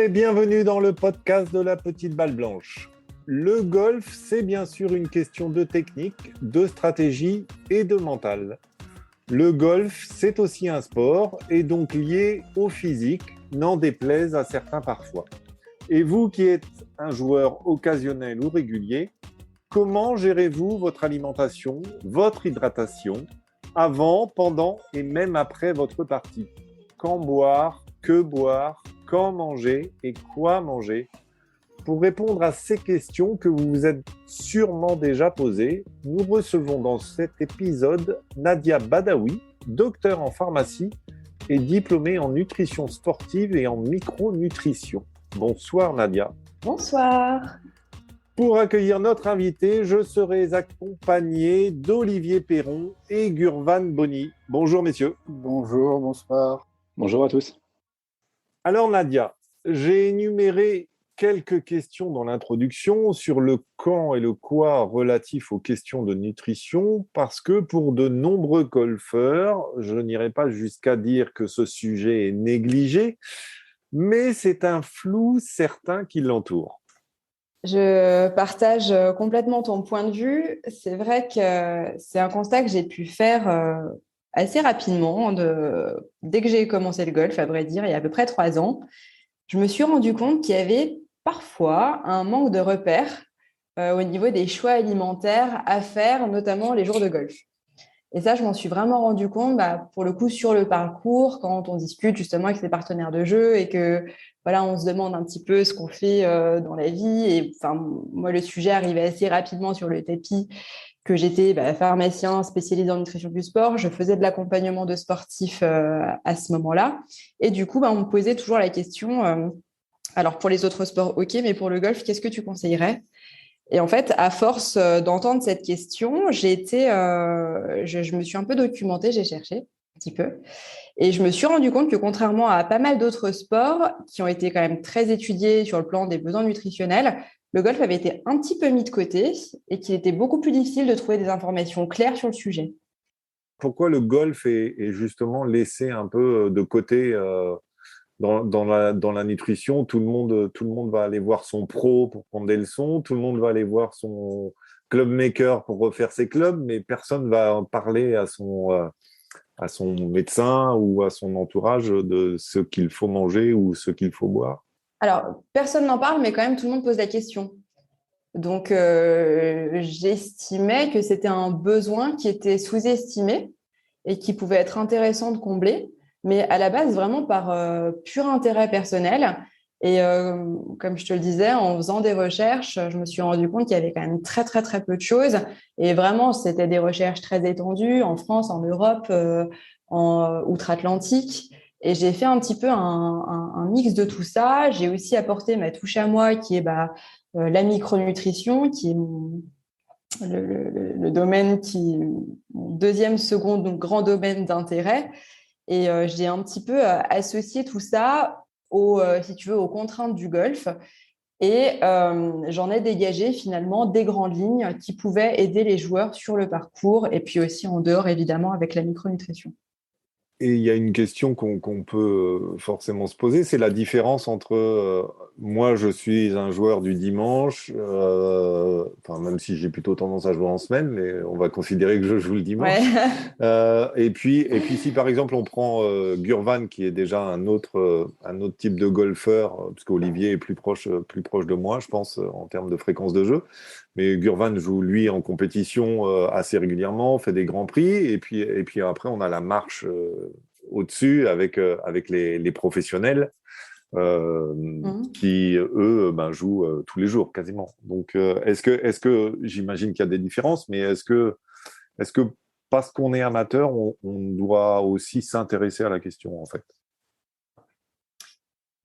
et bienvenue dans le podcast de la petite balle blanche. Le golf, c'est bien sûr une question de technique, de stratégie et de mental. Le golf, c'est aussi un sport et donc lié au physique, n'en déplaise à certains parfois. Et vous qui êtes un joueur occasionnel ou régulier, comment gérez-vous votre alimentation, votre hydratation, avant, pendant et même après votre partie? Quand boire, quand manger et quoi manger? Pour répondre à ces questions que vous vous êtes sûrement déjà posées, nous recevons dans cet épisode Nadia Badaoui, docteur en pharmacie et diplômée en nutrition sportive et en micronutrition. Bonsoir Nadia. Bonsoir. Pour accueillir notre invité, je serai accompagné d'Olivier Perron et Gurvan Boni. Bonjour messieurs. Bonjour, bonsoir. Bonjour à tous. Alors Nadia, j'ai énuméré quelques questions dans l'introduction sur le quand et le quoi relatifs aux questions de nutrition parce que pour de nombreux golfeurs, je n'irai pas jusqu'à dire que ce sujet est négligé, mais c'est un flou certain qui l'entoure. Je partage complètement ton point de vue. C'est vrai que c'est un constat que j'ai pu faire assez rapidement. Dès que j'ai commencé le golf, à vrai dire, il y a à peu près 3 ans, je me suis rendu compte qu'il y avait parfois un manque de repères au niveau des choix alimentaires à faire, notamment les jours de golf. Et ça, je m'en suis vraiment rendu compte, pour le coup, sur le parcours, quand on discute justement avec ses partenaires de jeu et que, voilà, on se demande un petit peu ce qu'on fait dans la vie. Et enfin, moi, le sujet arrivait assez rapidement sur le tapis, que j'étais pharmacien spécialisé en nutrition du sport. Je faisais de l'accompagnement de sportifs à ce moment-là. Et du coup, on me posait toujours la question, alors pour les autres sports, ok, mais pour le golf, qu'est-ce que tu conseillerais ? Et en fait, à force d'entendre cette question, je me suis un peu documentée, j'ai cherché un petit peu. Et je me suis rendu compte que contrairement à pas mal d'autres sports qui ont été quand même très étudiés sur le plan des besoins nutritionnels, le golf avait été un petit peu mis de côté et qu'il était beaucoup plus difficile de trouver des informations claires sur le sujet. Pourquoi le golf est justement laissé un peu de côté dans la nutrition? Tout le monde va aller voir son pro pour prendre des leçons, tout le monde va aller voir son club maker pour refaire ses clubs, mais personne va en parler à son médecin ou à son entourage de ce qu'il faut manger ou ce qu'il faut boire. Alors, personne n'en parle, mais quand même, tout le monde pose la question. Donc, j'estimais que c'était un besoin qui était sous-estimé et qui pouvait être intéressant de combler, mais à la base, vraiment par pur intérêt personnel. Et comme je te le disais, en faisant des recherches, je me suis rendu compte qu'il y avait quand même très, très, très peu de choses. Et vraiment, c'était des recherches très étendues en France, en Europe, en outre-Atlantique. Et j'ai fait un petit peu un mix de tout ça. J'ai aussi apporté ma touche à moi, qui est la micronutrition, qui est le domaine mon deuxième, second, donc grand domaine d'intérêt. Et j'ai un petit peu associé tout ça si tu veux, aux contraintes du golf. Et j'en ai dégagé finalement des grandes lignes qui pouvaient aider les joueurs sur le parcours et puis aussi en dehors, évidemment, avec la micronutrition. Et il y a une question qu'on peut forcément se poser, c'est la différence entre moi, je suis un joueur du dimanche, même si j'ai plutôt tendance à jouer en semaine, mais on va considérer que je joue le dimanche. Ouais. Et puis si par exemple on prend Gurvan, qui est déjà un autre type de golfeur, parce qu'Olivier est plus proche de moi, je pense, en termes de fréquence de jeu. Mais Gurvan joue, lui, en compétition assez régulièrement, fait des grands prix. Et puis après, on a la marche au-dessus avec les professionnels qui, eux, jouent tous les jours, quasiment. Donc, est-ce que j'imagine qu'il y a des différences, mais est-ce que parce qu'on est amateur, on doit aussi s'intéresser à la question, en fait?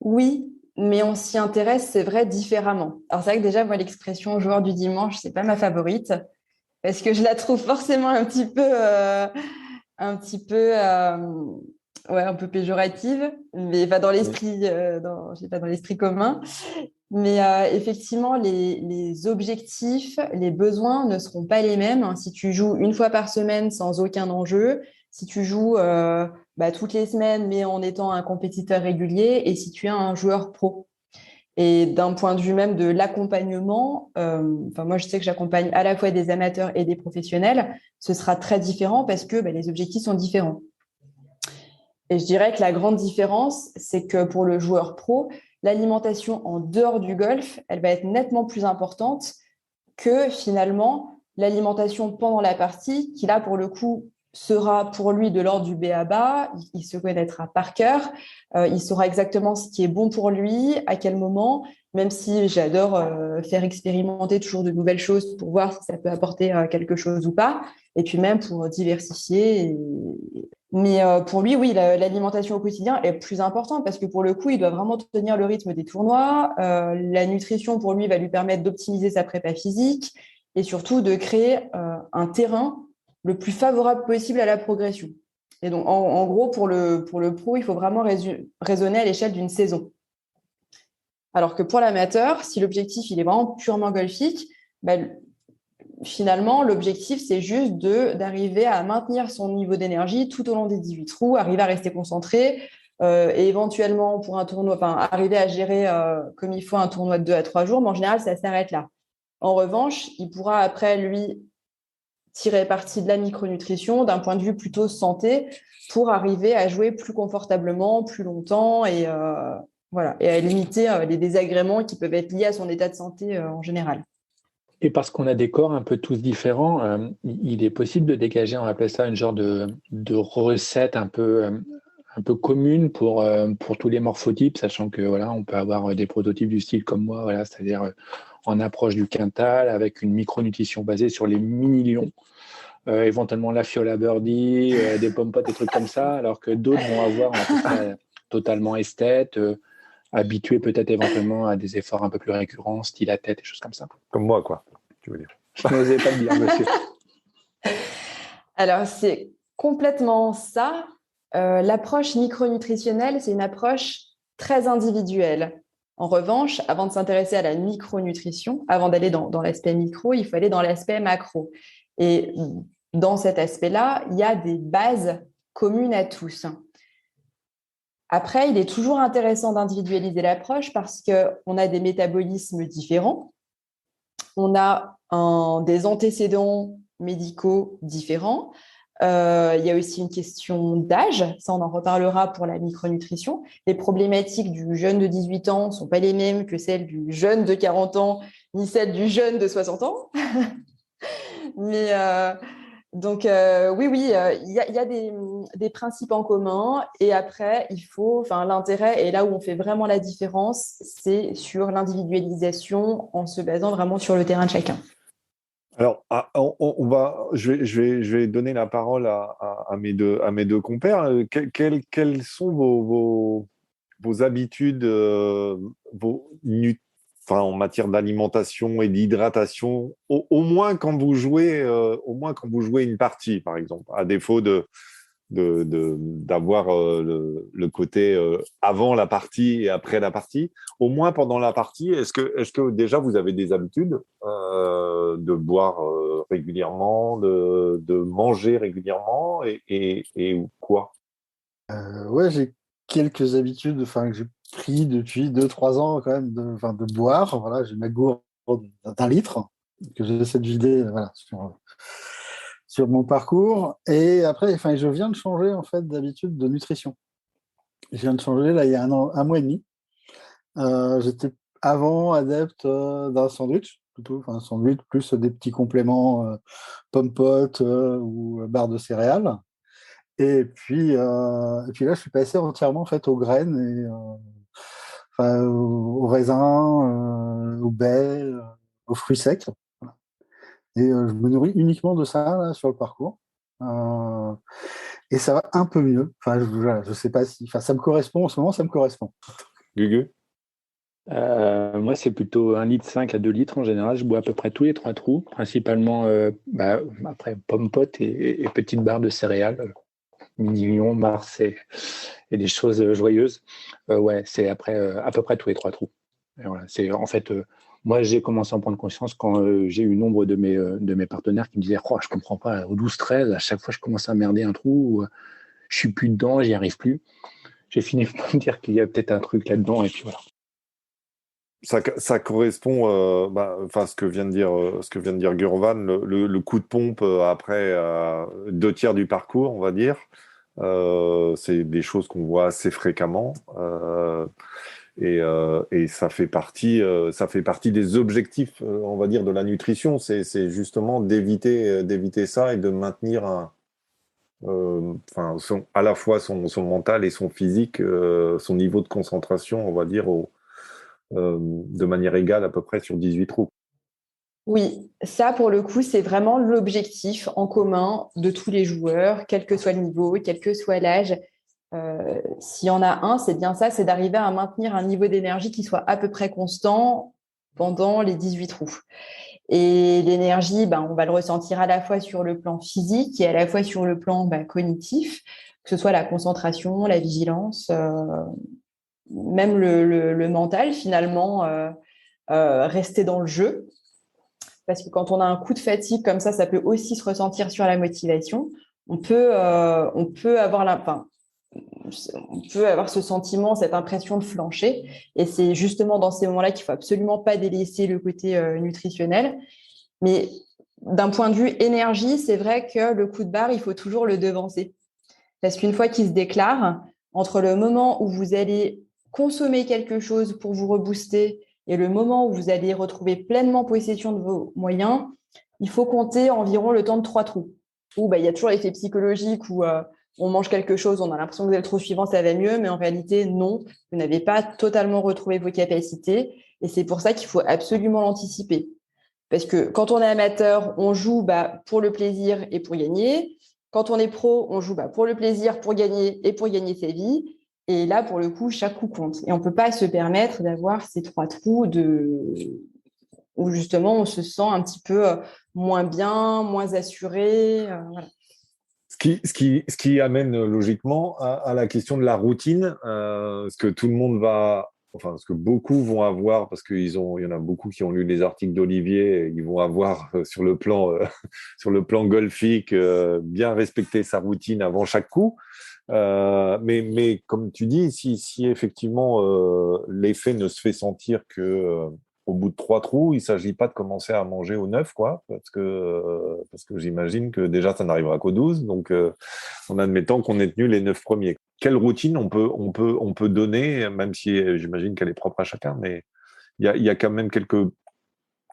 Oui, mais on s'y intéresse, c'est vrai, différemment. Alors, c'est vrai que déjà, moi, l'expression joueur du dimanche, c'est pas ma favorite parce que je la trouve forcément un peu péjorative, mais pas dans l'esprit, pas dans l'esprit commun. Mais effectivement, les objectifs, les besoins ne seront pas les mêmes si tu joues une fois par semaine sans aucun enjeu, si tu joues toutes les semaines mais en étant un compétiteur régulier et si tu es un joueur pro. Et d'un point de vue même de l'accompagnement, moi, je sais que j'accompagne à la fois des amateurs et des professionnels. Ce sera très différent parce que les objectifs sont différents. Et je dirais que la grande différence, c'est que pour le joueur pro, l'alimentation en dehors du golf, elle va être nettement plus importante que finalement l'alimentation pendant la partie, qui là, pour le coup, sera pour lui de l'ordre du b.a.-ba. Il se connaîtra par cœur. Il saura exactement ce qui est bon pour lui, à quel moment, même si j'adore faire expérimenter toujours de nouvelles choses pour voir si ça peut apporter quelque chose ou pas, et puis même pour diversifier. Mais pour lui, oui, l'alimentation au quotidien est plus importante parce que pour le coup, il doit vraiment tenir le rythme des tournois. La nutrition, pour lui, va lui permettre d'optimiser sa prépa physique et surtout de créer un terrain le plus favorable possible à la progression. Et donc, en gros, pour le pro, il faut vraiment raisonner à l'échelle d'une saison. Alors que pour l'amateur, si l'objectif il est vraiment purement golfique, finalement, l'objectif, c'est juste d'arriver à maintenir son niveau d'énergie tout au long des 18 trous, arriver à rester concentré et éventuellement, pour un tournoi, arriver à gérer comme il faut un tournoi de 2 à 3 jours, mais en général, ça s'arrête là. En revanche, il pourra après, lui, tirer parti de la micronutrition d'un point de vue plutôt santé pour arriver à jouer plus confortablement, plus longtemps et à limiter les désagréments qui peuvent être liés à son état de santé en général. Et parce qu'on a des corps un peu tous différents, il est possible de dégager, on appelle ça une genre de recette un peu commune pour tous les morphotypes, sachant que voilà, on peut avoir des prototypes du style comme moi, voilà, c'est-à-dire en approche du quintal avec une micronutrition basée sur les mini-lions, éventuellement la Fiola Birdie, des pommes-potes, des trucs comme ça, alors que d'autres vont avoir, on appelle ça totalement esthète, habitué peut-être éventuellement à des efforts un peu plus récurrents, style à tête, des choses comme ça. Comme moi, quoi, tu veux dire. Je n'osais pas le dire, monsieur. Alors, c'est complètement ça. L'approche micronutritionnelle, c'est une approche très individuelle. En revanche, avant de s'intéresser à la micronutrition, avant d'aller dans l'aspect micro, il faut aller dans l'aspect macro. Et dans cet aspect-là, il y a des bases communes à tous. Après, il est toujours intéressant d'individualiser l'approche parce qu'on a des métabolismes différents, on a des antécédents médicaux différents. Il y a aussi une question d'âge, ça on en reparlera pour la micronutrition. Les problématiques du jeune de 18 ans ne sont pas les mêmes que celles du jeune de 40 ans, ni celles du jeune de 60 ans. Mais donc, oui, il y a des principes en commun. Et après, l'intérêt, et là où on fait vraiment la différence, c'est sur l'individualisation en se basant vraiment sur le terrain de chacun. Alors, je vais donner la parole à mes deux compères. Quelles sont vos habitudes, en matière d'alimentation et d'hydratation, au moins quand vous jouez une partie, par exemple, à défaut d'avoir le côté avant la partie et après la partie, au moins pendant la partie, est-ce que déjà vous avez des habitudes de boire régulièrement, de manger régulièrement et quoi? Ouais, j'ai quelques habitudes que j'ai pris depuis 2-3 ans quand même de boire. Voilà, j'ai ma gourde d'1 litre que j'essaie de vider voilà, sur mon parcours. Et après, je viens de changer en fait d'habitude de nutrition. Je viens de changer là il y a 1 mois et demi. J'étais avant adepte d'un sandwich, plutôt, un sandwich plus des petits compléments pommes-potes ou barres de céréales. Et puis là, je suis passé entièrement en fait aux graines et aux raisins, aux baies, aux fruits secs. Voilà. Et je me nourris uniquement de ça là, sur le parcours. Et ça va un peu mieux. Je sais pas si, ça me correspond en ce moment, ça me correspond. Gugu? Moi, c'est plutôt 1,5 litre à 2 litres en général. Je bois à peu près tous les 3 trous, principalement après pommes-potes et petites barres de céréales, mini-lions, Mars et des choses joyeuses. Ouais, c'est après à peu près tous les 3 trous. Et voilà, c'est en fait, moi, j'ai commencé à en prendre conscience quand j'ai eu nombre de mes partenaires qui me disaient je comprends pas, au 12-13, à chaque fois, je commence à merder un trou, je suis plus dedans, j'y arrive plus. J'ai fini par me dire qu'il y a peut-être un truc là-dedans, et puis voilà. Ça correspond, ce que vient de dire Gurvan, le coup de pompe après 2 tiers du parcours, on va dire. C'est des choses qu'on voit assez fréquemment. Et ça fait partie des objectifs, on va dire, de la nutrition. C'est justement d'éviter ça et de maintenir à la fois son mental et son physique, son niveau de concentration, on va dire, de manière égale à peu près sur 18 trous. Oui, ça pour le coup, c'est vraiment l'objectif en commun de tous les joueurs, quel que soit le niveau, quel que soit l'âge. S'il y en a un, c'est bien ça, c'est d'arriver à maintenir un niveau d'énergie qui soit à peu près constant pendant les 18 trous. Et l'énergie, on va le ressentir à la fois sur le plan physique et à la fois sur le plan cognitif, que ce soit la concentration, la vigilance, même le mental finalement, rester dans le jeu. Parce que quand on a un coup de fatigue comme ça peut aussi se ressentir sur la motivation. On peut avoir ce sentiment, cette impression de flancher. Et c'est justement dans ces moments-là qu'il ne faut absolument pas délaisser le côté nutritionnel. Mais d'un point de vue énergie, c'est vrai que le coup de barre, il faut toujours le devancer. Parce qu'une fois qu'il se déclare, entre le moment où vous allez consommer quelque chose pour vous rebooster et le moment où vous allez retrouver pleinement possession de vos moyens, il faut compter environ le temps de 3 trous. Où il y a toujours l'effet psychologique où on mange quelque chose, on a l'impression que vous avez le trou suivant, ça va mieux, mais en réalité, non, vous n'avez pas totalement retrouvé vos capacités. Et c'est pour ça qu'il faut absolument l'anticiper. Parce que quand on est amateur, on joue pour le plaisir et pour gagner. Quand on est pro, on joue pour le plaisir, pour gagner et pour gagner sa vie. Et là, pour le coup, chaque coup compte. Et on ne peut pas se permettre d'avoir ces 3 trous où justement on se sent un petit peu moins bien, moins assuré. Voilà. Ce qui amène logiquement à la question de la routine, ce que tout le monde ce que beaucoup vont avoir, parce il y en a beaucoup qui ont lu les articles d'Olivier, ils vont avoir sur le plan, sur le plan golfique, bien respecter sa routine avant chaque coup. Mais comme tu dis, si effectivement l'effet ne se fait sentir que au bout de 3 trous, il ne s'agit pas de commencer à manger au 9, quoi, parce que j'imagine que déjà ça n'arrivera qu'au 12, donc en admettant qu'on ait tenu les 9 premiers. Quelle routine on peut donner, même si j'imagine qu'elle est propre à chacun, mais il y a quand même quelques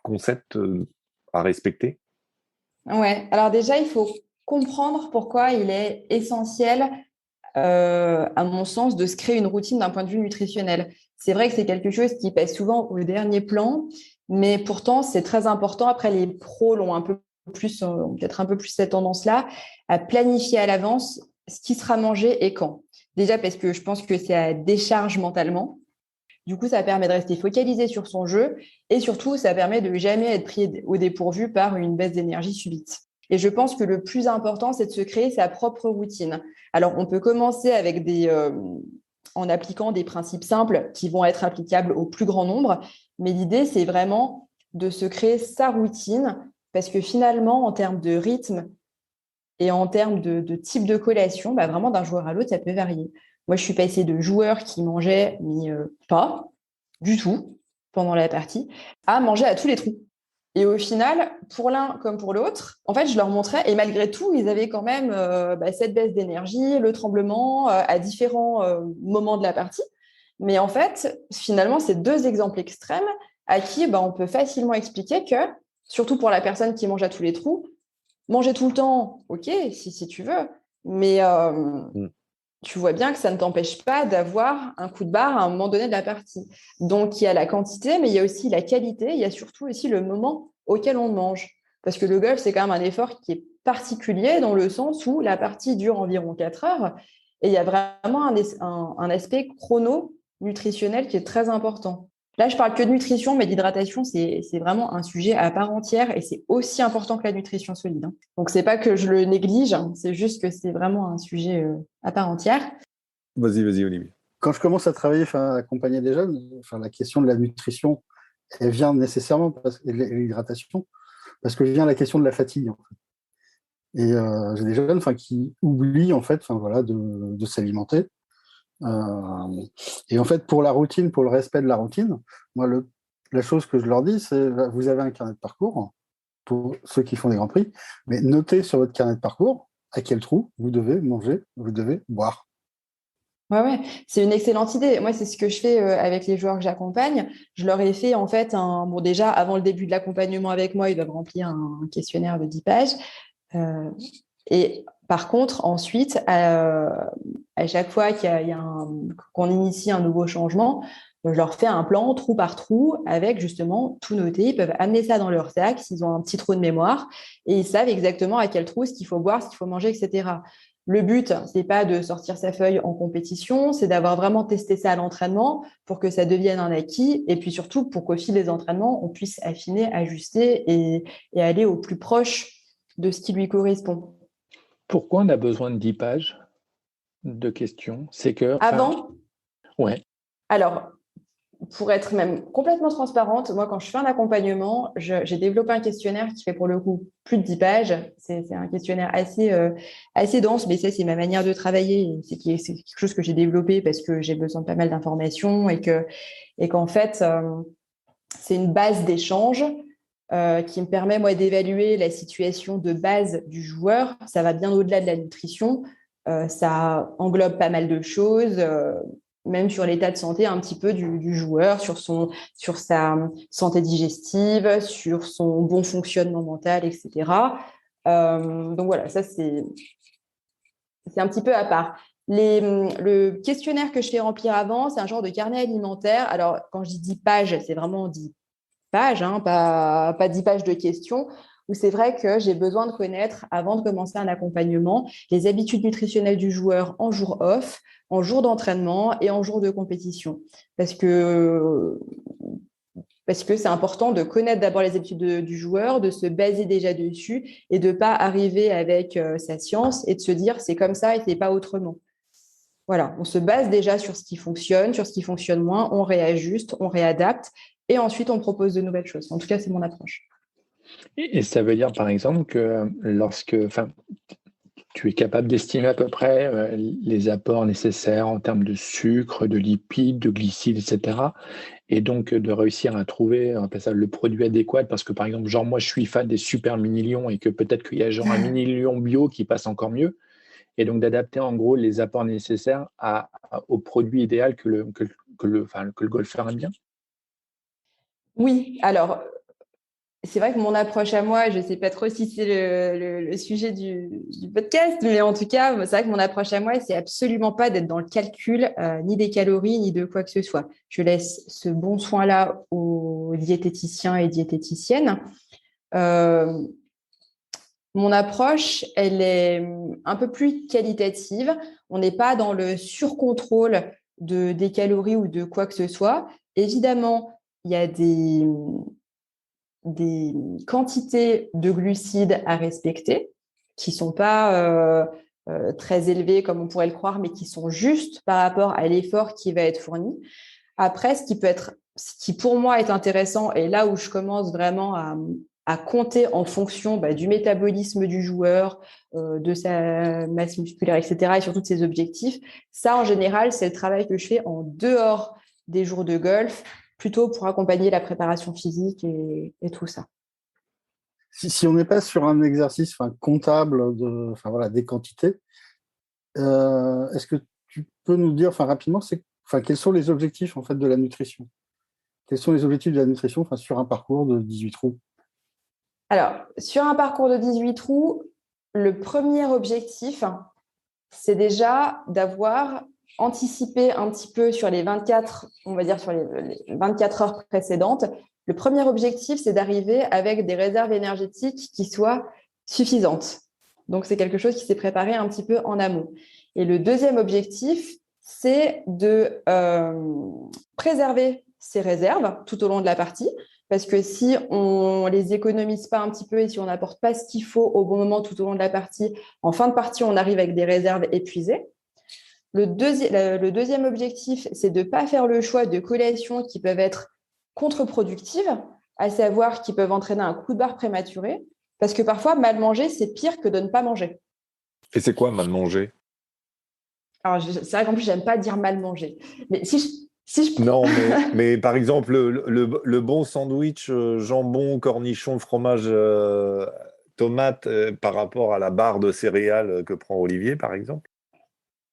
concepts à respecter. Ouais, alors déjà, il faut comprendre pourquoi il est essentiel à mon sens, de se créer une routine d'un point de vue nutritionnel. C'est vrai que c'est quelque chose qui passe souvent au dernier plan, mais pourtant, c'est très important. Après, les pros l'ont peut-être un peu plus cette tendance-là, à planifier à l'avance ce qui sera mangé et quand. Déjà parce que je pense que c'est à décharge mentalement. Du coup, ça permet de rester focalisé sur son jeu et surtout, ça permet de jamais être pris au dépourvu par une baisse d'énergie subite. Et je pense que le plus important, c'est de se créer sa propre routine. Alors, on peut commencer avec en appliquant des principes simples qui vont être applicables au plus grand nombre. Mais l'idée, c'est vraiment de se créer sa routine parce que finalement, en termes de rythme et en termes de type de collation, vraiment d'un joueur à l'autre, ça peut varier. Moi, je suis passée de joueurs qui mangeaient pas du tout pendant la partie à manger à tous les trous. Et au final, pour l'un comme pour l'autre, en fait, je leur montrais, et malgré tout, ils avaient quand même cette baisse d'énergie, le tremblement à différents moments de la partie. Mais en fait, finalement, c'est 2 exemples extrêmes à qui on peut facilement expliquer que, surtout pour la personne qui mange à tous les trous, manger tout le temps, ok, si tu veux, mais tu vois bien que ça ne t'empêche pas d'avoir un coup de barre à un moment donné de la partie. Donc, il y a la quantité, mais il y a aussi la qualité, il y a surtout aussi le moment auquel on mange. Parce que le golf, c'est quand même un effort qui est particulier dans le sens où la partie dure environ 4 heures et il y a vraiment un aspect chrono-nutritionnel qui est très important. Là, je parle que de nutrition, mais l'hydratation, c'est vraiment un sujet à part entière et c'est aussi important que la nutrition solide. Donc, c'est pas que je le néglige, c'est juste que c'est vraiment un sujet à part entière. Vas-y, Olivier. Quand je commence à travailler, à accompagner des jeunes, la question de la nutrition, elle vient nécessairement, et l'hydratation, parce que vient la question de la fatigue. En fait. Et j'ai des jeunes qui oublient en fait, de s'alimenter. Et en fait, pour la routine, pour le respect de la routine, moi, le la chose que je leur dis, c'est vous avez un carnet de parcours pour ceux qui font des grands prix, mais notez sur votre carnet de parcours à quel trou vous devez manger, vous devez boire. Ouais, c'est une excellente idée. Moi, c'est ce que je fais avec les joueurs que j'accompagne. Je leur ai fait en fait bon, déjà avant le début de l'accompagnement avec moi, ils doivent remplir un questionnaire de 10 pages. Et par contre, ensuite, à chaque fois qu'on initie un nouveau changement, je leur fais un plan trou par trou avec justement tout noté. Ils peuvent amener ça dans leur sac s'ils ont un petit trou de mémoire et ils savent exactement à quel trou, ce qu'il faut boire, ce qu'il faut manger, etc. Le but, c'est pas de sortir sa feuille en compétition, c'est d'avoir vraiment testé ça à l'entraînement pour que ça devienne un acquis et puis surtout pour qu'au fil des entraînements, on puisse affiner, ajuster et aller au plus proche de ce qui lui correspond. Pourquoi on a besoin de 10 pages de questions? C'est que... Avant, ouais. Alors, pour être même complètement transparente, moi, quand je fais un accompagnement, j'ai développé un questionnaire qui fait pour le coup plus de 10 pages. C'est un questionnaire assez dense, mais ça, c'est ma manière de travailler. C'est quelque chose que j'ai développé parce que j'ai besoin de pas mal d'informations et qu'en fait, c'est une base d'échange qui me permet, moi, d'évaluer la situation de base du joueur. Ça va bien au-delà de la nutrition. Ça englobe pas mal de choses, même sur l'état de santé un petit peu du joueur, sur sa santé digestive, sur son bon fonctionnement mental, etc. Donc voilà, ça, c'est un petit peu à part. Le questionnaire que je fais remplir avant, c'est un genre de carnet alimentaire. Alors, quand je dis 10 pages, c'est vraiment 10 pages, hein, pas 10 pages de questions, où c'est vrai que j'ai besoin de connaître, avant de commencer un accompagnement, les habitudes nutritionnelles du joueur en jour off, en jour d'entraînement et en jour de compétition. Parce que c'est important de connaître d'abord les habitudes du joueur, de se baser déjà dessus et de ne pas arriver avec sa science et de se dire c'est comme ça et c'est pas autrement. Voilà, on se base déjà sur ce qui fonctionne moins, on réajuste, on réadapte et ensuite on propose de nouvelles choses. En tout cas, c'est mon approche. Et ça veut dire, par exemple, que tu es capable d'estimer à peu près les apports nécessaires en termes de sucre, de lipides, de glucides, etc. Et donc de réussir à trouver, on appelle ça, le produit adéquat, parce que par exemple, genre moi je suis fan des super mini-lions et que peut-être qu'il y a genre un mini-lion bio qui passe encore mieux, et donc d'adapter en gros les apports nécessaires au produit idéal que le golfeur aime bien. Oui, alors c'est vrai que mon approche à moi, je ne sais pas trop si c'est le sujet du podcast, mais en tout cas, c'est vrai que mon approche à moi, c'est absolument pas d'être dans le calcul ni des calories, ni de quoi que ce soit. Je laisse ce bon soin-là aux diététiciens et diététiciennes. Mon approche, elle est un peu plus qualitative. On n'est pas dans le surcontrôle des calories ou de quoi que ce soit. Évidemment, il y a des quantités de glucides à respecter qui ne sont pas très élevées comme on pourrait le croire, mais qui sont justes par rapport à l'effort qui va être fourni. Après, ce qui pour moi est intéressant, et là où je commence vraiment à compter en fonction du métabolisme du joueur, de sa masse musculaire, etc., et surtout de ses objectifs, ça, en général, c'est le travail que je fais en dehors des jours de golf, plutôt pour accompagner la préparation physique et tout ça. Si on n'est pas sur un exercice comptable des quantités, est-ce que tu peux nous dire rapidement quels sont les objectifs en fait, de la nutrition? Quels sont les objectifs de la nutrition sur un parcours de 18 trous? Alors, sur un parcours de 18 trous, le premier objectif, c'est déjà d'avoir anticipé un petit peu sur les 24, on va dire sur les 24 heures précédentes. Le premier objectif, c'est d'arriver avec des réserves énergétiques qui soient suffisantes. Donc, c'est quelque chose qui s'est préparé un petit peu en amont. Et le deuxième objectif, c'est de préserver ces réserves tout au long de la partie. Parce que si on les économise pas un petit peu et si on n'apporte pas ce qu'il faut au bon moment tout au long de la partie, en fin de partie, on arrive avec des réserves épuisées. Le deuxième objectif, c'est de ne pas faire le choix de collations qui peuvent être contre-productives, à savoir qui peuvent entraîner un coup de barre prématuré, parce que parfois, mal manger, c'est pire que de ne pas manger. Et c'est quoi mal manger? Alors, c'est vrai qu'en plus, j'aime pas dire mal manger. Mais Non, mais par exemple, le bon sandwich jambon, cornichon, fromage, tomate par rapport à la barre de céréales que prend Olivier, par exemple.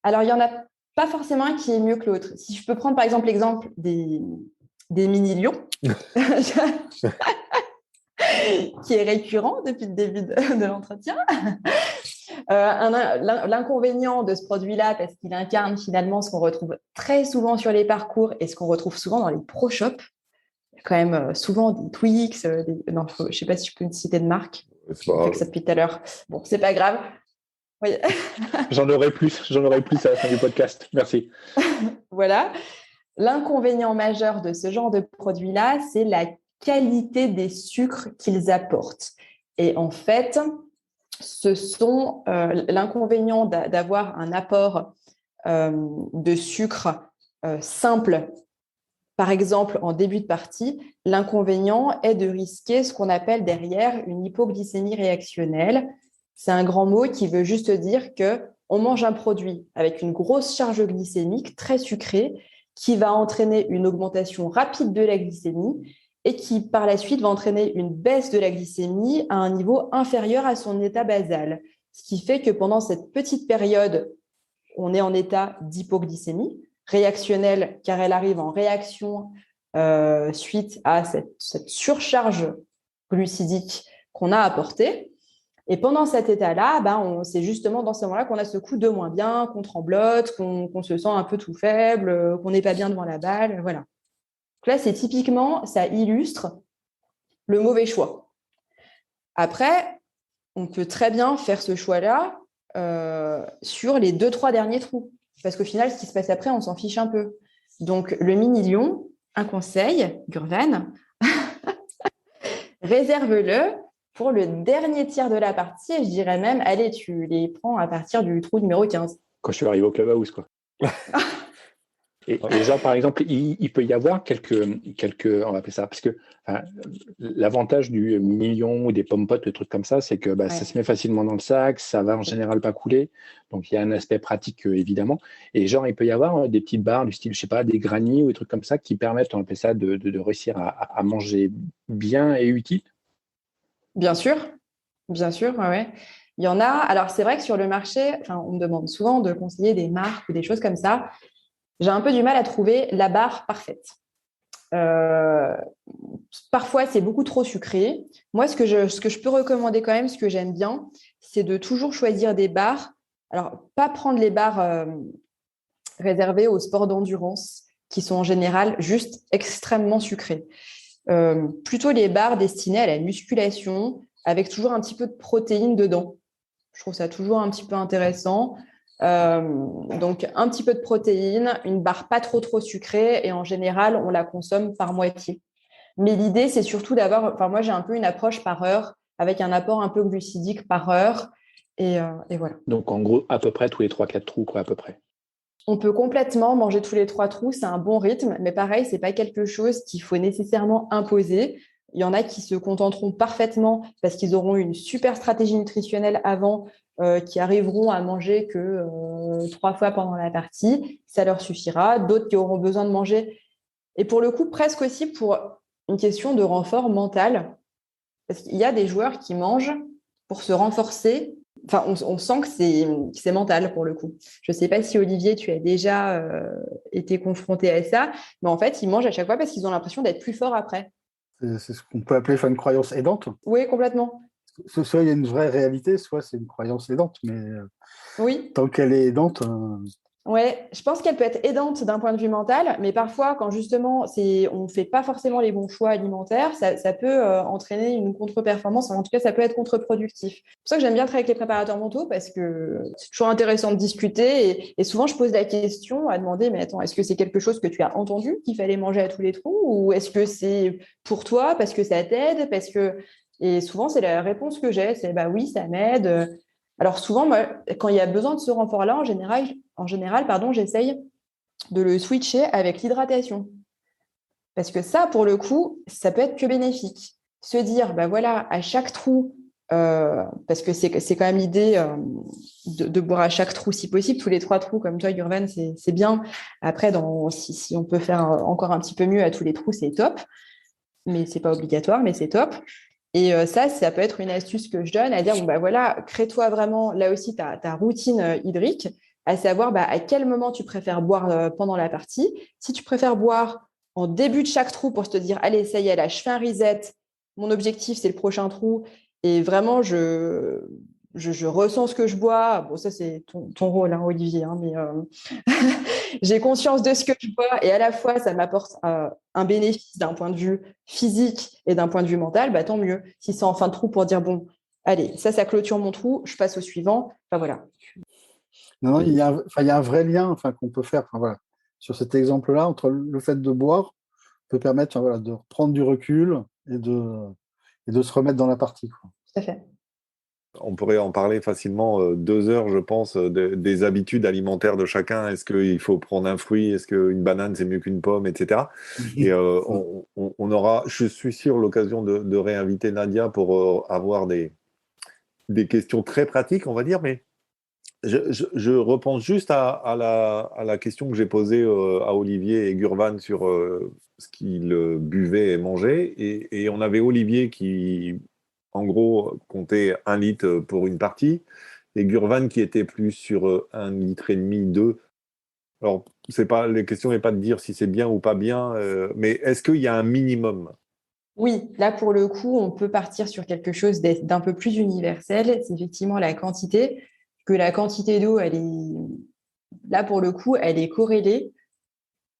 Alors, il n'y en a pas forcément un qui est mieux que l'autre. Si je peux prendre par exemple l'exemple des mini-lions, qui est récurrent depuis le début de l'entretien. L'inconvénient de ce produit-là, parce qu'il incarne finalement ce qu'on retrouve très souvent sur les parcours et ce qu'on retrouve souvent dans les pro shops. Il y a quand même souvent des Twix, non, je ne sais pas si je peux une citer de marque. Je fais que ça depuis tout à l'heure. Bon, c'est pas grave. Oui. J'en aurai plus à la fin du podcast. Merci. Voilà. L'inconvénient majeur de ce genre de produit-là, c'est la qualité des sucres qu'ils apportent. Et en fait, ce sont l'inconvénient d'avoir un apport de sucre simple, par exemple en début de partie. L'inconvénient est de risquer ce qu'on appelle derrière une hypoglycémie réactionnelle. C'est un grand mot qui veut juste dire qu'on mange un produit avec une grosse charge glycémique très sucrée qui va entraîner une augmentation rapide de la glycémie et qui, par la suite, va entraîner une baisse de la glycémie à un niveau inférieur à son état basal. Ce qui fait que pendant cette petite période, on est en état d'hypoglycémie réactionnelle, car elle arrive en réaction suite à cette surcharge glucidique qu'on a apportée. Et pendant cet état-là, c'est justement dans ce moment-là qu'on a ce coup de moins bien, qu'on tremblote, qu'on se sent un peu tout faible, qu'on n'est pas bien devant la balle. Voilà. Donc là, c'est typiquement, ça illustre le mauvais choix. Après, on peut très bien faire ce choix-là sur les 2-3 derniers trous. Parce qu'au final, ce qui se passe après, on s'en fiche un peu. Donc, le mini-lion, un conseil, Gurvan, réserve-le pour le dernier tiers de la partie, et je dirais même, allez, tu les prends à partir du trou numéro 15. Quand je suis arrivé au clubhouse, quoi. Et genre, par exemple, il peut y avoir quelques, on va appeler ça, parce que l'avantage du million ou des pommes-potes, des trucs comme ça, c'est que ça se met facilement dans le sac, ça va en général pas couler, donc il y a un aspect pratique évidemment. Et genre, il peut y avoir des petites barres du style, je sais pas, des granny ou des trucs comme ça qui permettent, on appelle ça, de réussir à manger bien et utile. Bien sûr, ouais. Il y en a. Alors, c'est vrai que sur le marché, on me demande souvent de conseiller des marques ou des choses comme ça. J'ai un peu du mal à trouver la barre parfaite. Parfois, c'est beaucoup trop sucré. Moi, ce que je peux recommander quand même, ce que j'aime bien, c'est de toujours choisir des barres. Alors, pas prendre les barres réservées aux sports d'endurance, qui sont en général juste extrêmement sucrées. Plutôt les barres destinées à la musculation, avec toujours un petit peu de protéines dedans. Je trouve ça toujours un petit peu intéressant. Donc, un petit peu de protéines, une barre pas trop sucrée, et en général, on la consomme par moitié. Mais l'idée, c'est surtout d'avoir... moi, j'ai un peu une approche par heure, avec un apport un peu glucidique par heure, et voilà. Donc, en gros, à peu près tous les 3-4 trous, quoi, à peu près. On peut complètement manger tous les 3 trous, c'est un bon rythme, mais pareil, c'est pas quelque chose qu'il faut nécessairement imposer. Il y en a qui se contenteront parfaitement parce qu'ils auront une super stratégie nutritionnelle avant, qui arriveront à manger que 3 fois pendant la partie, ça leur suffira. D'autres qui auront besoin de manger, et pour le coup, presque aussi pour une question de renfort mental, parce qu'il y a des joueurs qui mangent pour se renforcer. On sent que c'est mental pour le coup. Je ne sais pas si, Olivier, tu as déjà été confronté à ça, mais en fait, ils mangent à chaque fois parce qu'ils ont l'impression d'être plus forts après. C'est ce qu'on peut appeler une croyance aidante. Oui, complètement. Soit il y a une vraie réalité, soit c'est une croyance aidante, mais oui. Tant qu'elle est aidante... Ouais, je pense qu'elle peut être aidante d'un point de vue mental, mais parfois, quand justement on ne fait pas forcément les bons choix alimentaires, ça peut entraîner une contre-performance. En tout cas, ça peut être contre-productif. C'est pour ça que j'aime bien travailler avec les préparateurs mentaux, parce que c'est toujours intéressant de discuter. Et souvent, je pose la question à demander, mais attends, est-ce que c'est quelque chose que tu as entendu qu'il fallait manger à tous les trous, ou est-ce que c'est pour toi, parce que ça t'aide, parce que... Et souvent, c'est la réponse que j'ai, c'est oui, ça m'aide. Alors souvent, moi, quand il y a besoin de ce renfort-là, en général, j'essaye de le switcher avec l'hydratation. Parce que ça, pour le coup, ça peut être que bénéfique. Se dire, voilà, à chaque trou, parce que c'est quand même l'idée de boire à chaque trou si possible. Tous les 3 trous, comme toi, Gurvan, c'est bien. Après, si on peut faire encore un petit peu mieux à tous les trous, c'est top. Mais c'est pas obligatoire, mais c'est top. Et ça peut être une astuce que je donne, à dire, bon, bah voilà, crée-toi vraiment, là aussi, ta routine hydrique, à savoir à quel moment tu préfères boire pendant la partie. Si tu préfères boire en début de chaque trou pour te dire, allez, ça y est, là, je fais un reset, mon objectif, c'est le prochain trou, et vraiment, je ressens ce que je bois. Bon, ça, c'est ton rôle, hein, Olivier, hein, mais j'ai conscience de ce que je bois et à la fois, ça m'apporte un bénéfice d'un point de vue physique et d'un point de vue mental, tant mieux. Si c'est en fin de trou pour dire, bon, allez, ça clôture mon trou, je passe au suivant. Voilà. Non, il y a un vrai lien qu'on peut faire voilà, sur cet exemple-là entre le fait de boire peut permettre voilà, de prendre du recul et de se remettre dans la partie. Quoi. Tout à fait. On pourrait en parler facilement 2 heures, je pense, des habitudes alimentaires de chacun. Est-ce qu'il faut prendre un fruit? Est-ce qu'une banane, c'est mieux qu'une pomme, etc. Et on aura, je suis sûr, l'occasion de réinviter Nadia pour avoir des questions très pratiques, on va dire. Mais je repense juste à la question que j'ai posée à Olivier et Gurvan sur ce qu'ils buvaient et mangeaient. Et on avait Olivier qui, en gros, comptait 1 litre pour une partie, et Gurvan qui était plus sur 1,5 litre, 2. Alors, la question n'est pas de dire si c'est bien ou pas bien, mais est-ce qu'il y a un minimum? Oui, là, pour le coup, on peut partir sur quelque chose d'un peu plus universel. C'est effectivement la quantité, que la quantité d'eau, là, pour le coup, elle est corrélée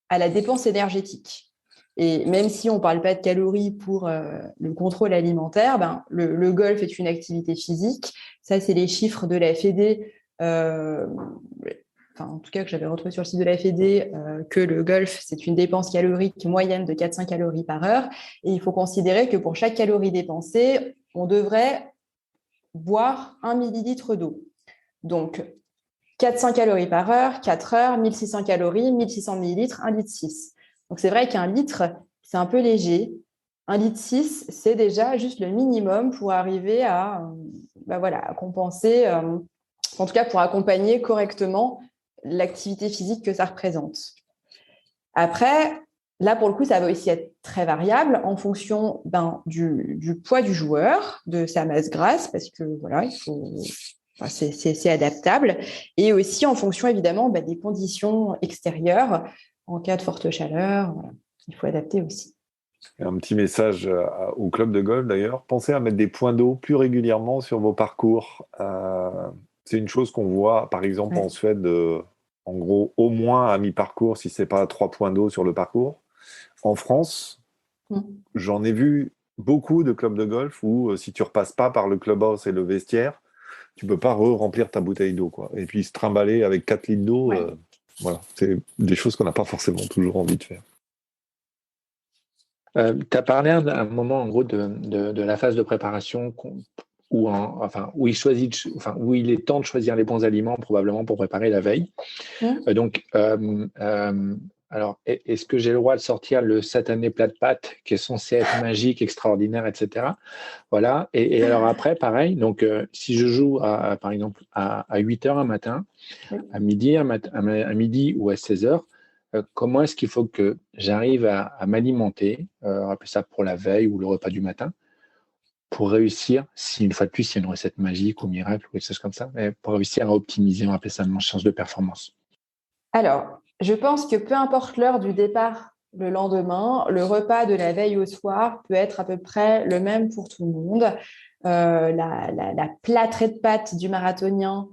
à la dépense énergétique. Et même si on ne parle pas de calories pour le contrôle alimentaire, le golf est une activité physique. Ça, c'est les chiffres de la Fédé, en tout cas que j'avais retrouvé sur le site de la Fédé, que le golf, c'est une dépense calorique moyenne de 400 calories par heure. Et il faut considérer que pour chaque calorie dépensée, on devrait boire 1 millilitre d'eau. Donc, 400 calories par heure, 4 heures, 1600 calories, 1600 millilitres, 1,6 litre. Donc, c'est vrai qu'un litre, c'est un peu léger. 1,6 litre, c'est déjà juste le minimum pour arriver à compenser, en tout cas pour accompagner correctement l'activité physique que ça représente. Après, là, pour le coup, ça va aussi être très variable en fonction du poids du joueur, de sa masse grasse, parce que voilà, c'est adaptable, et aussi en fonction évidemment des conditions extérieures. En cas de forte chaleur, voilà, il faut adapter aussi. Un petit message au club de golf d'ailleurs. Pensez à mettre des points d'eau plus régulièrement sur vos parcours. C'est une chose qu'on voit par exemple en Suède, en gros au moins à mi-parcours si ce n'est pas 3 points d'eau sur le parcours. En France, j'en ai vu beaucoup de clubs de golf où si tu repasses pas par le clubhouse et le vestiaire, tu peux pas remplir ta bouteille d'eau, quoi. Et puis se trimballer avec 4 litres d'eau, voilà, c'est des choses qu'on n'a pas forcément toujours envie de faire. Tu as parlé à un moment en gros de la phase de préparation où il est temps de choisir les bons aliments probablement pour préparer la veille. Alors, est-ce que j'ai le droit de sortir le satané plat de pâtes qui est censé être magique, extraordinaire, etc. Voilà. Et alors après, pareil, donc si je joue par exemple à 8h un matin, à midi ou à 16h, comment est-ce qu'il faut que j'arrive à m'alimenter, rappeler ça pour la veille ou le repas du matin, pour réussir, si une fois de plus il y a une recette magique ou miracle ou quelque chose comme ça, mais pour réussir à optimiser, on va appeler ça une chance de performance. Alors, je pense que peu importe l'heure du départ le lendemain, le repas de la veille au soir peut être à peu près le même pour tout le monde. La plâtrée de pâtes du marathonien,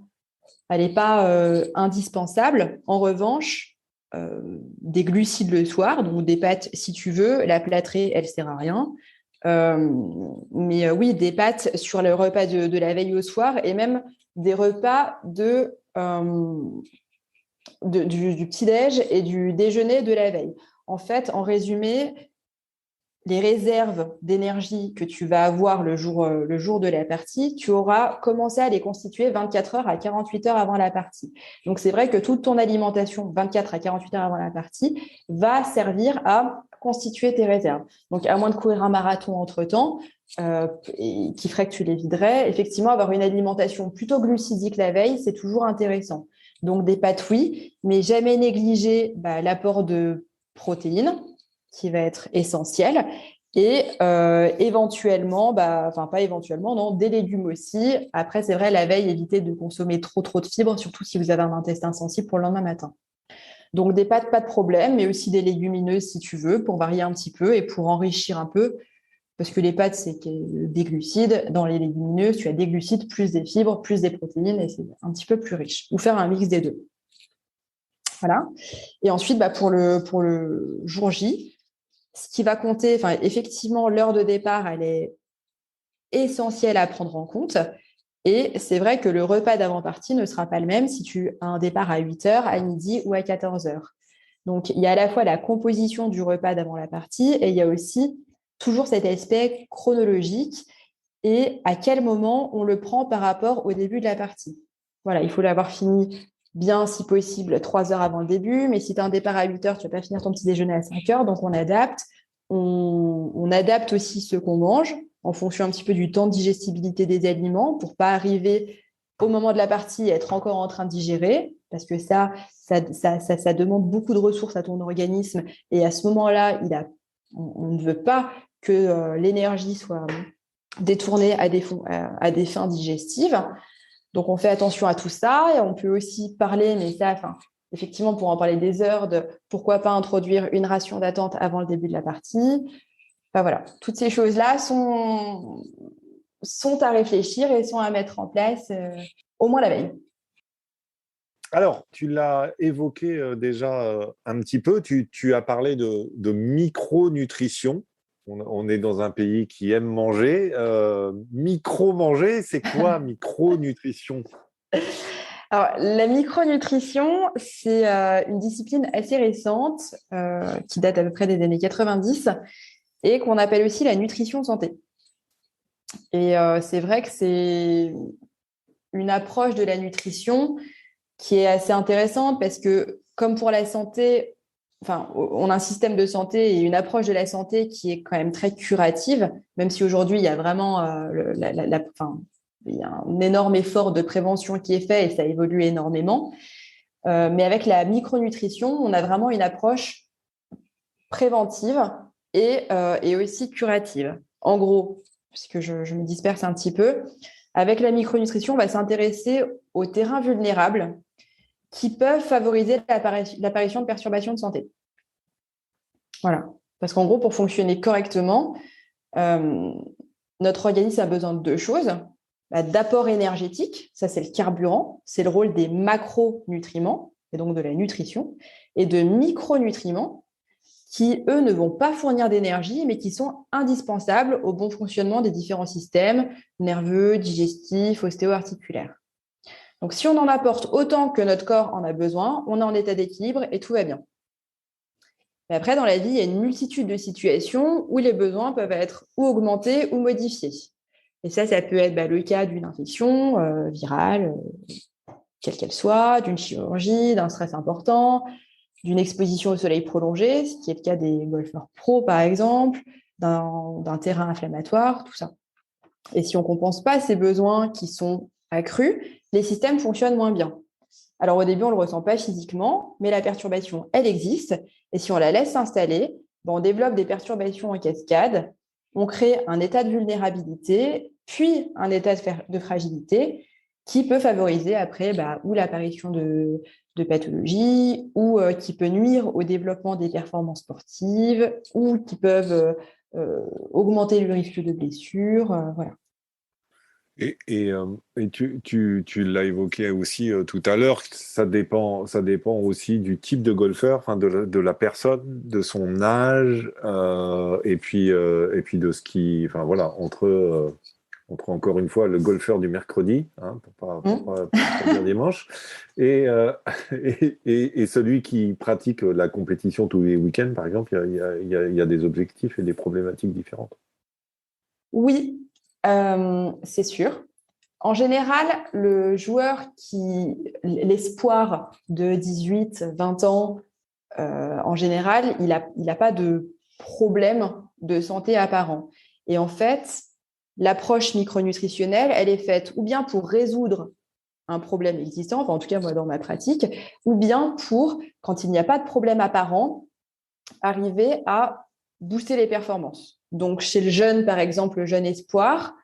elle n'est pas indispensable. En revanche, des glucides le soir, donc des pâtes si tu veux, la plâtrée, elle ne sert à rien. Mais oui, des pâtes sur le repas de la veille au soir et même des repas du petit-déj et du déjeuner de la veille. En fait, en résumé, les réserves d'énergie que tu vas avoir le jour de la partie, tu auras commencé à les constituer 24 heures à 48 heures avant la partie. Donc, c'est vrai que toute ton alimentation, 24 à 48 heures avant la partie, va servir à constituer tes réserves. Donc, à moins de courir un marathon entre-temps, qui ferait que tu les viderais, effectivement, avoir une alimentation plutôt glucidique la veille, c'est toujours intéressant. Donc, des pâtes, oui, mais jamais négliger l'apport de protéines, qui va être essentiel. Et éventuellement, pas éventuellement, non, des légumes aussi. Après, c'est vrai, la veille, évitez de consommer trop de fibres, surtout si vous avez un intestin sensible pour le lendemain matin. Donc, des pâtes, pas de problème, mais aussi des légumineuses si tu veux, pour varier un petit peu et pour enrichir un peu. Parce que les pâtes, c'est des glucides. Dans les légumineuses, tu as des glucides, plus des fibres, plus des protéines, et c'est un petit peu plus riche. Ou faire un mix des deux. Voilà. Et ensuite, pour le jour J, ce qui va compter, effectivement, l'heure de départ, elle est essentielle à prendre en compte. Et c'est vrai que le repas d'avant-partie ne sera pas le même si tu as un départ à 8h, à midi ou à 14h. Donc, il y a à la fois la composition du repas d'avant la partie et il y a aussi toujours cet aspect chronologique et à quel moment on le prend par rapport au début de la partie. Voilà, il faut l'avoir fini bien, si possible, 3 heures avant le début. Mais si tu as un départ à 8h, tu ne vas pas finir ton petit déjeuner à 5h. Donc, on adapte. On adapte aussi ce qu'on mange en fonction un petit peu du temps de digestibilité des aliments pour ne pas arriver au moment de la partie et être encore en train de digérer. Parce que ça demande beaucoup de ressources à ton organisme. Et à ce moment-là, on ne veut pas que l'énergie soit détournée à des fins digestives. Donc, on fait attention à tout ça et on peut aussi parler, mais ça, effectivement, pour en parler des heures, de pourquoi pas introduire une ration d'attente avant le début de la partie. Voilà, toutes ces choses-là sont à réfléchir et sont à mettre en place au moins la veille. Alors, tu l'as évoqué déjà un petit peu, tu as parlé de micronutrition. On est dans un pays qui aime manger. Micro-manger, c'est quoi micronutrition ? Alors, la micronutrition, c'est une discipline assez récente qui date à peu près des années 90 et qu'on appelle aussi la nutrition santé. Et c'est vrai que c'est une approche de la nutrition qui est assez intéressante parce que, comme pour la santé, on a un système de santé et une approche de la santé qui est quand même très curative, même si aujourd'hui, il y a vraiment il y a un énorme effort de prévention qui est fait et ça évolue énormément. Mais avec la micronutrition, on a vraiment une approche préventive et aussi curative. En gros, puisque je me disperse un petit peu, avec la micronutrition, on va s'intéresser aux terrains vulnérables qui peuvent favoriser l'apparition de perturbations de santé. Voilà. Parce qu'en gros, pour fonctionner correctement, notre organisme a besoin de 2 choses. D'apport énergétique, ça c'est le carburant, c'est le rôle des macronutriments, et donc de la nutrition, et de micronutriments qui, eux, ne vont pas fournir d'énergie, mais qui sont indispensables au bon fonctionnement des différents systèmes nerveux, digestifs, ostéo-articulaires. Donc, si on en apporte autant que notre corps en a besoin, on est en état d'équilibre et tout va bien. Mais après, dans la vie, il y a une multitude de situations où les besoins peuvent être ou augmentés ou modifiés. Et ça peut être le cas d'une infection virale, quelle qu'elle soit, d'une chirurgie, d'un stress important, d'une exposition au soleil prolongée, ce qui est le cas des golfeurs pros, par exemple, d'un terrain inflammatoire, tout ça. Et si on ne compense pas ces besoins qui sont accrus, les systèmes fonctionnent moins bien. Alors, au début, on ne le ressent pas physiquement, mais la perturbation, elle existe. Et si on la laisse s'installer, on développe des perturbations en cascade, on crée un état de vulnérabilité, puis un état de fragilité qui peut favoriser après ou l'apparition de pathologies ou qui peut nuire au développement des performances sportives ou qui peuvent augmenter le risque de blessures. Voilà. Et tu l'as évoqué aussi tout à l'heure, ça dépend aussi du type de golfeur, de la personne, de son âge, et puis de ce qui, entre encore une fois le golfeur du mercredi, pour pas dire dimanche, et celui qui pratique la compétition tous les week-ends, par exemple, il y a des objectifs et des problématiques différentes. Oui. C'est sûr. En général, le joueur l'espoir de 18, 20 ans, en général, il a pas de problème de santé apparent. Et en fait, l'approche micronutritionnelle, elle est faite ou bien pour résoudre un problème existant, enfin en tout cas moi dans ma pratique, ou bien pour, quand il n'y a pas de problème apparent, arriver à booster les performances. Donc chez le jeune, par exemple, le jeune espoir,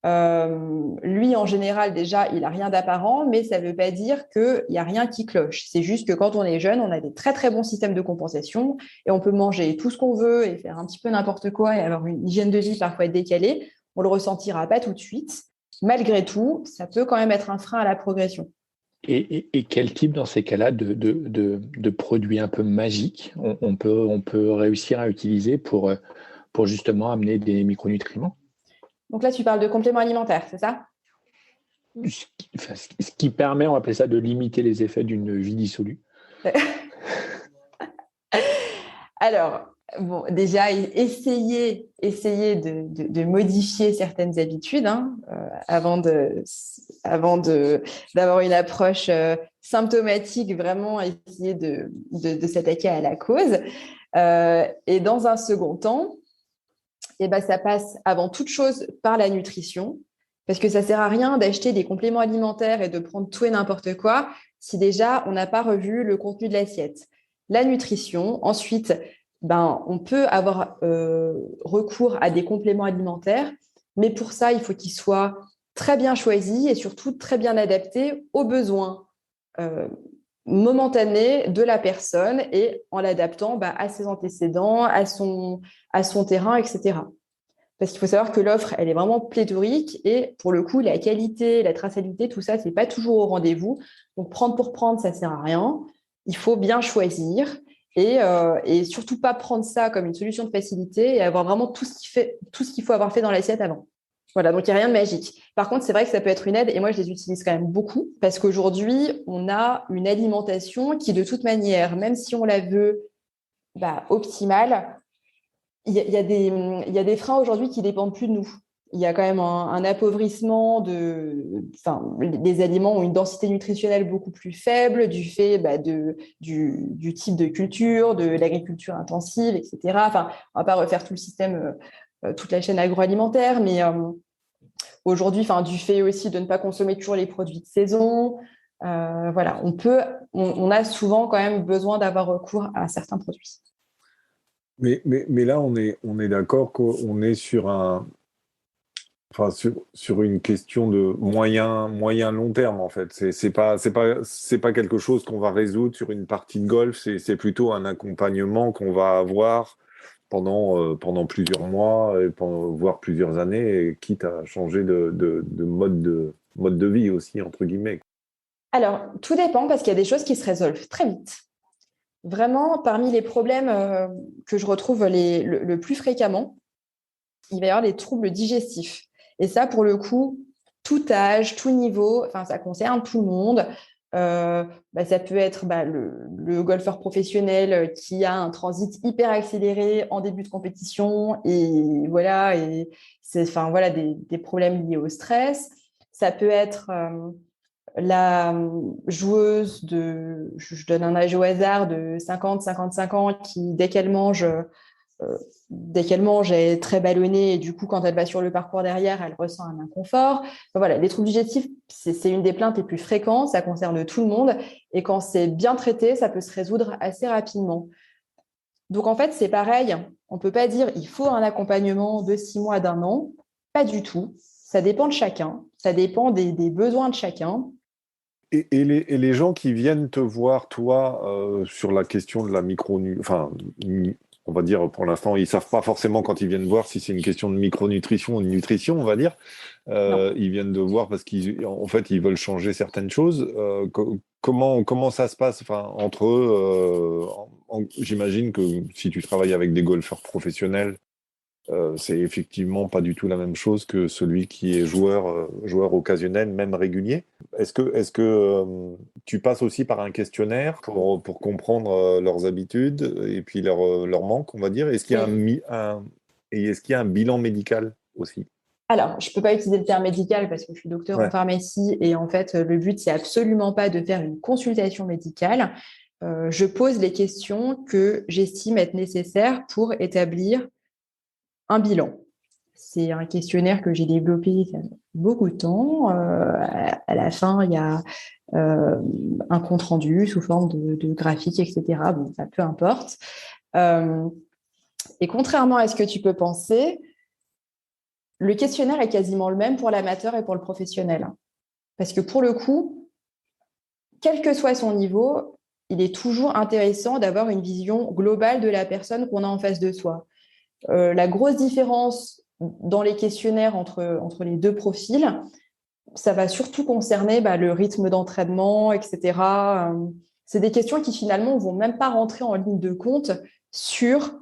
lui en général déjà il n'a rien d'apparent, mais ça ne veut pas dire qu'il n'y a rien qui cloche. C'est juste que quand on est jeune, on a des très très bons systèmes de compensation et on peut manger tout ce qu'on veut et faire un petit peu n'importe quoi et avoir une hygiène de vie parfois décalée. On ne le ressentira pas tout de suite. Malgré tout, ça peut quand même être un frein à la progression. Et quel type, dans ces cas-là, de produits un peu magiques on peut réussir à utiliser pour justement amener des micronutriments? Donc là, tu parles de compléments alimentaires, c'est ça? Ce qui permet, on va appeler ça, de limiter les effets d'une vie dissolue. Alors, bon, déjà, essayer de modifier certaines habitudes avant d'avoir une approche symptomatique, vraiment essayer de s'attaquer à la cause. Et dans un second temps, ça passe avant toute chose par la nutrition, parce que ça ne sert à rien d'acheter des compléments alimentaires et de prendre tout et n'importe quoi si déjà on n'a pas revu le contenu de l'assiette. La nutrition, ensuite, on peut avoir recours à des compléments alimentaires, mais pour ça, il faut qu'ils soient très bien choisis et surtout très bien adaptés aux besoins momentanés de la personne et en l'adaptant à ses antécédents, à son terrain, etc. Parce qu'il faut savoir que l'offre, elle est vraiment pléthorique et pour le coup, la qualité, la traçabilité, tout ça, c'est pas toujours au rendez-vous. Donc, prendre pour prendre, ça sert à rien. Il faut bien choisir et surtout pas prendre ça comme une solution de facilité et avoir vraiment tout ce qu'il faut avoir fait dans l'assiette avant. Voilà, donc il n'y a rien de magique. Par contre, c'est vrai que ça peut être une aide et moi, je les utilise quand même beaucoup parce qu'aujourd'hui, on a une alimentation qui, de toute manière, même si on la veut optimale, il y a des freins aujourd'hui qui ne dépendent plus de nous. Il y a quand même un appauvrissement les aliments ont une densité nutritionnelle beaucoup plus faible du fait du type de culture, de l'agriculture intensive, etc. Enfin, on ne va pas refaire tout le système, toute la chaîne agroalimentaire, mais aujourd'hui, du fait aussi de ne pas consommer toujours les produits de saison, voilà, on a souvent quand même besoin d'avoir recours à certains produits. Mais là, on est d'accord qu'on est sur sur une question de moyen long terme, en fait. C'est pas quelque chose qu'on va résoudre sur une partie de golf. C'est plutôt un accompagnement qu'on va avoir pendant plusieurs mois, voire plusieurs années, et quitte à changer de mode de vie aussi, entre guillemets. Alors, tout dépend parce qu'il y a des choses qui se résolvent très vite. Vraiment, parmi les problèmes que je retrouve le plus fréquemment, il va y avoir les troubles digestifs. Et ça, pour le coup, tout âge, tout niveau, ça concerne tout le monde. Ça peut être le golfeur professionnel qui a un transit hyper accéléré en début de compétition et voilà, c'est des problèmes liés au stress. Ça peut être la joueuse je donne un âge au hasard, de 50-55 ans qui, dès qu'elle mange, est très ballonnée et du coup, quand elle va sur le parcours derrière, elle ressent un inconfort. Voilà, les troubles digestifs, c'est une des plaintes les plus fréquentes, ça concerne tout le monde et quand c'est bien traité, ça peut se résoudre assez rapidement. Donc, en fait, c'est pareil, on ne peut pas dire il faut un accompagnement de 6 mois, d'1 an, pas du tout. Ça dépend de chacun, ça dépend des besoins de chacun. Et les gens qui viennent te voir, toi, sur la question de la on va dire pour l'instant, ils ne savent pas forcément quand ils viennent voir si c'est une question de micronutrition ou de nutrition, on va dire. Ils viennent te voir parce qu'en fait, ils veulent changer certaines choses. Comment ça se passe entre eux j'imagine que si tu travailles avec des golfeurs professionnels, c'est effectivement pas du tout la même chose que celui qui est joueur occasionnel, même régulier. Est-ce que tu passes aussi par un questionnaire pour comprendre leurs habitudes et puis leurs manques, on va dire? Est-ce qu'il y a est-ce qu'il y a un bilan médical aussi? Alors, je ne peux pas utiliser le terme médical parce que je suis docteur en pharmacie et en fait, le but, c'est absolument pas de faire une consultation médicale. je pose les questions que j'estime être nécessaires pour établir un bilan. C'est un questionnaire que j'ai développé il y a beaucoup de temps. À la fin, il y a un compte-rendu sous forme de graphique, etc. Bon, ça, peu importe. Et contrairement à ce que tu peux penser, le questionnaire est quasiment le même pour l'amateur et pour le professionnel. Parce que pour le coup, quel que soit son niveau, il est toujours intéressant d'avoir une vision globale de la personne qu'on a en face de soi. La grosse différence dans les questionnaires entre les deux profils, ça va surtout concerner le rythme d'entraînement, etc. C'est des questions qui finalement ne vont même pas rentrer en ligne de compte sur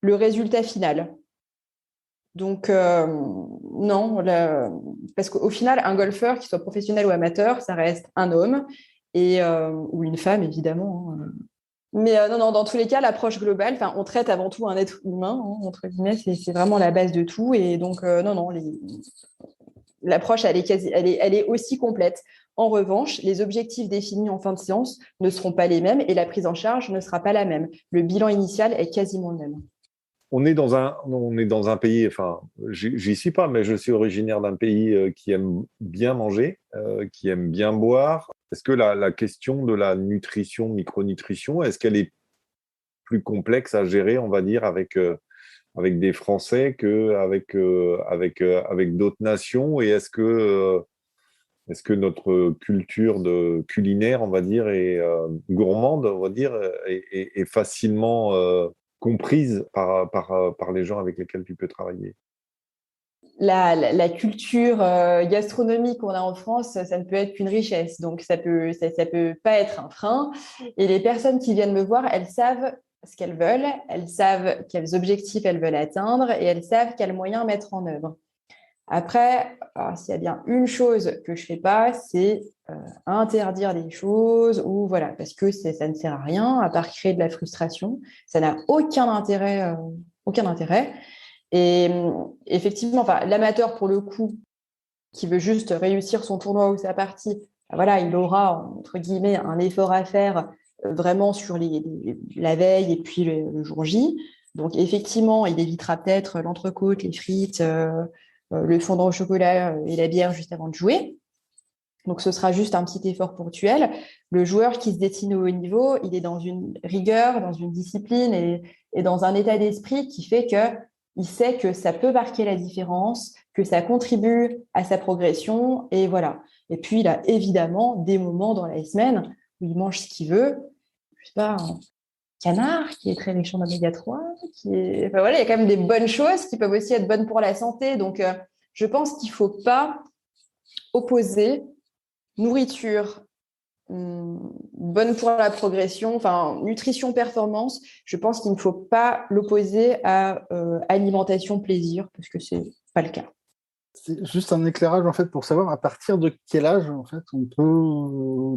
le résultat final. Donc, non, parce qu'au final, un golfeur, qu'il soit professionnel ou amateur, ça reste un homme ou une femme, évidemment. Mais non, dans tous les cas, l'approche globale, on traite avant tout un être humain, entre guillemets, c'est vraiment la base de tout. Et donc, non, l'approche, elle est aussi complète. En revanche, les objectifs définis en fin de séance ne seront pas les mêmes et la prise en charge ne sera pas la même. Le bilan initial est quasiment le même. On est dans un pays, enfin, j'y suis pas, mais je suis originaire d'un pays qui aime bien manger, qui aime bien boire. Est-ce que la question de la nutrition, micronutrition, est-ce qu'elle est plus complexe à gérer, on va dire, avec des Français qu'avec avec d'autres nations? Et est-ce que notre culture culinaire, on va dire, est gourmande, on va dire, est facilement comprise par les gens avec lesquels tu peux travailler? La culture gastronomique qu'on a en France, ça ne peut être qu'une richesse. Donc, ça peut pas être un frein. Et les personnes qui viennent me voir, elles savent ce qu'elles veulent, elles savent quels objectifs elles veulent atteindre et elles savent quels moyens mettre en œuvre. Après, s'il y a bien une chose que je fais pas, c'est interdire des choses ou voilà, parce que ça ne sert à rien à part créer de la frustration. Ça n'a aucun intérêt, aucun intérêt. Et effectivement, l'amateur, pour le coup, qui veut juste réussir son tournoi ou sa partie, voilà, il aura, entre guillemets, un effort à faire vraiment sur la veille et puis le jour J. Donc, effectivement, il évitera peut-être l'entrecôte, les frites, le fondant au chocolat et la bière juste avant de jouer. Donc, ce sera juste un petit effort ponctuel. Le joueur qui se destine au haut niveau, il est dans une rigueur, dans une discipline et dans un état d'esprit qui fait qu'il sait que ça peut marquer la différence, que ça contribue à sa progression, et voilà. Et puis, il a évidemment des moments dans la semaine où il mange ce qu'il veut. Je sais pas, un canard qui est très riche en oméga 3, voilà, il y a quand même des bonnes choses qui peuvent aussi être bonnes pour la santé. Donc, je pense qu'il ne faut pas opposer nourriture bonne pour la progression, nutrition performance, je pense qu'il ne faut pas l'opposer à alimentation plaisir parce que c'est pas le cas. C'est juste un éclairage en fait pour savoir à partir de quel âge en fait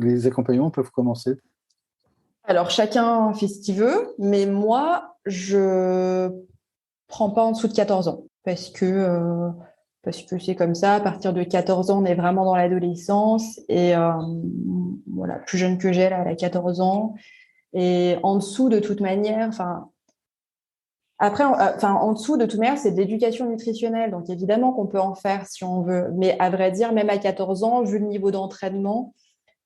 les accompagnements peuvent commencer. Alors chacun fait ce qu'il veut, mais moi je prends pas en dessous de 14 ans parce que c'est comme ça. À partir de 14 ans, on est vraiment dans l'adolescence. Et voilà, plus jeune que j'ai, là, elle a 14 ans. Et en dessous, de toute manière, en dessous, de toute manière, c'est de l'éducation nutritionnelle. Donc, évidemment qu'on peut en faire si on veut. Mais à vrai dire, même à 14 ans, vu le niveau d'entraînement,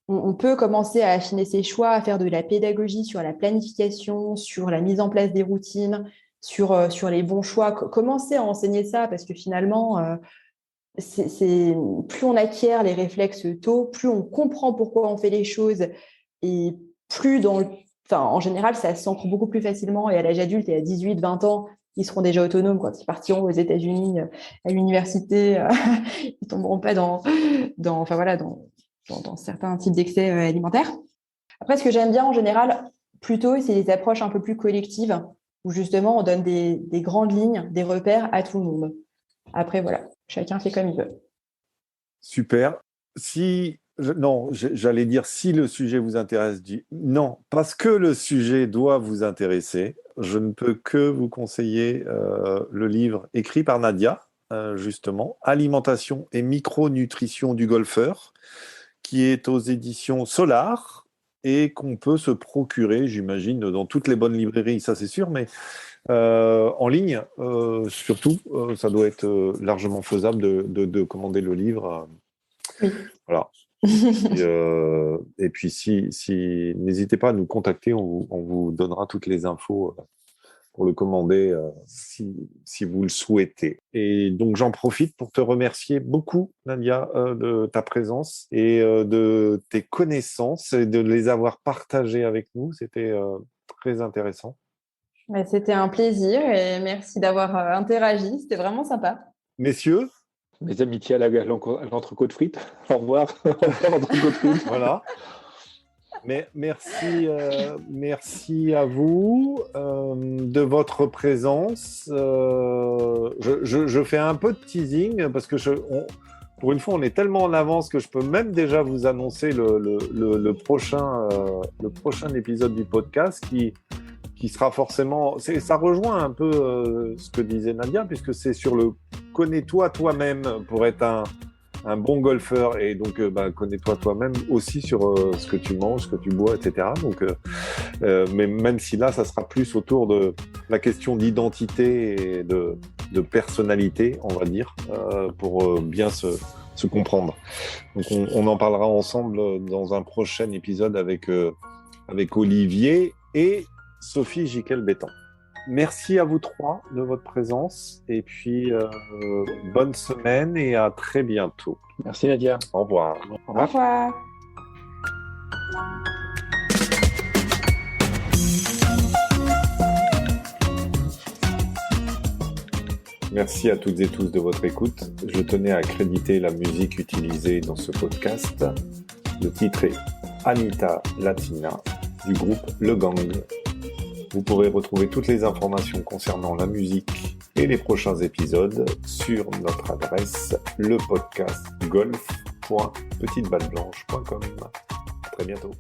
on peut commencer à affiner ses choix, à faire de la pédagogie sur la planification, sur la mise en place des routines, sur les bons choix. Commencer à enseigner ça parce que finalement, plus on acquiert les réflexes tôt, plus on comprend pourquoi on fait les choses et plus en général, ça s'ancre beaucoup plus facilement et à l'âge adulte et à 18, 20 ans, ils seront déjà autonomes quand ils partiront aux États-Unis à l'université. Ils ne tomberont pas dans certains types d'excès alimentaires. Après, ce que j'aime bien en général, plutôt, c'est les approches un peu plus collectives où justement on donne des grandes lignes, des repères à tout le monde. Après, voilà, chacun fait comme il veut. Super. J'allais dire si le sujet vous intéresse. Non, parce que le sujet doit vous intéresser. Je ne peux que vous conseiller le livre écrit par Nadia, justement, Alimentation et micronutrition du golfeur, qui est aux éditions Solar. et qu'on peut se procurer, j'imagine, dans toutes les bonnes librairies, ça c'est sûr, mais en ligne, surtout, ça doit être largement faisable de commander le livre. Oui. Voilà. Et puis, si n'hésitez pas à nous contacter, on vous donnera toutes les infos pour le commander si vous le souhaitez. Et donc, j'en profite pour te remercier beaucoup, Nadia, de ta présence et de tes connaissances et de les avoir partagées avec nous. C'était très intéressant. C'était un plaisir et merci d'avoir interagi. C'était vraiment sympa. Messieurs, mes amitiés à l'entrecôte frites. Au revoir. Au revoir, l'entrecôte frites. Voilà. Mais merci à vous de votre présence. Je fais un peu de teasing parce que pour une fois, on est tellement en avance que je peux même déjà vous annoncer le prochain épisode du podcast qui sera forcément... Ça rejoint un peu ce que disait Nadia, puisque c'est sur le « connais-toi toi-même » pour être un bon golfeur, et donc connais-toi toi-même aussi sur ce que tu manges, ce que tu bois, etc. Donc, mais même si là, ça sera plus autour de la question d'identité et de personnalité, on va dire, pour bien se comprendre. Donc on en parlera ensemble dans un prochain épisode avec Olivier et Sophie Jiquel-Bétan. Merci à vous trois de votre présence et puis bonne semaine et à très bientôt. Merci Nadia. Au revoir. Au revoir. Merci à toutes et tous de votre écoute. Je tenais à créditer la musique utilisée dans ce podcast. Le titre est Anita Latina du groupe Le Gang. Vous pourrez retrouver toutes les informations concernant la musique et les prochains épisodes sur notre adresse lepodcastgolf.petiteballeblanche.com. À très bientôt.